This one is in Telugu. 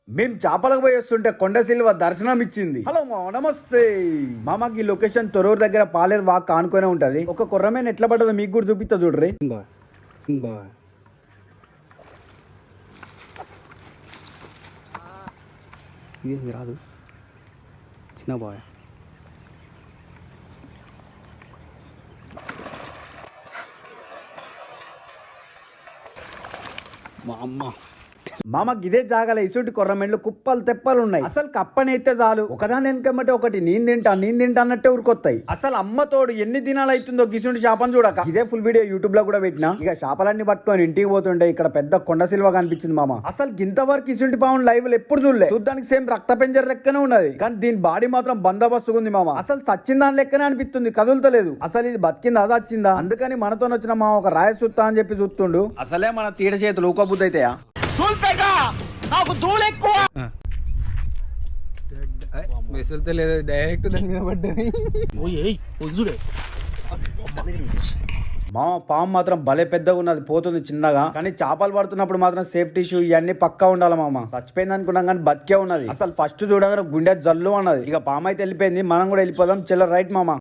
మేము చేపలకు పోయి వస్తుంటే కొండ సిల్వ దర్శనం ఇచ్చింది. హలో నమస్తే మామకి ఈ లొకేషన్ తొరూరు దగ్గర పాలేరు వాక్ ఆనుకునే ఉంటది. ఒక కొర్రమైన ఎట్లా పడ్డదో మీకు కూడా చూపిస్తా చూడ్రి. ఇదేంది రాదు చిన్న బాయ్. మా అమ్మ మామకి ఇదే జాగాల ఇసుటి కొర్రమెండ్లు కుప్పలు తెప్పలు ఉన్నాయి. అసలు కప్పనైతే చాలు ఒకదాని వెనకమ్మటే ఒకటి నేను తింటా అన్నట్టే ఊరుకొస్తాయి. అసలు అమ్మ తోడు ఎన్ని దినాలు అవుతుందో గిసుంటి చేపను చూడక. ఇదే ఫుల్ వీడియో యూట్యూబ్ లో కూడా పెట్టినా. ఇక చేపలన్నీ పట్టుకొని ఇంటికి పోతుంటే ఇక్కడ పెద్ద కొండ సిల్వ కనిపించింది మామ. అసలు ఇంతవరకు ఇసుంటి పావును లైవ్ లో ఎప్పుడు చూడలే. చూడ్డానికి సేమ్ రక్త పెంజర్ లెక్కనే ఉన్నది, కానీ దీని బాడీ మాత్రం బందోబస్తుగా ఉంది మామ. అసలు చచ్చిన దాని లెక్కనే అనిపిస్తుంది, కదులుతలేదు. అసలు ఇది బతికిందా చచ్చిందా? అందుకని మనతో వచ్చిన మా ఒక రాయ సుత్తా అని చెప్పి చూస్తుండు. అసలే మన తీడ చేతులు ఊకబుద్ధి అయితాయా? నాకు దూలు ఎక్కువ. వెసులుతో లేదు, డైరెక్ట్ దాని మీద పడ్డది. మా పాము మాత్రం భలే పెద్దగా ఉన్నది, పోతుంది చిన్నగా. కానీ చేపలు పడుతున్నప్పుడు మాత్రం సేఫ్టీ షూ ఇవన్నీ పక్కా ఉండాలి మామ. చచ్చిపోయింది అనుకున్నాం కానీ బతికే ఉన్నది. అసలు ఫస్ట్ చూడగానే గుండె జల్లు అన్నది. ఇక పాము అయితే వెళ్ళిపోయింది, మనం కూడా వెళ్ళిపోదాం. చెల్ల రైట్ మామ.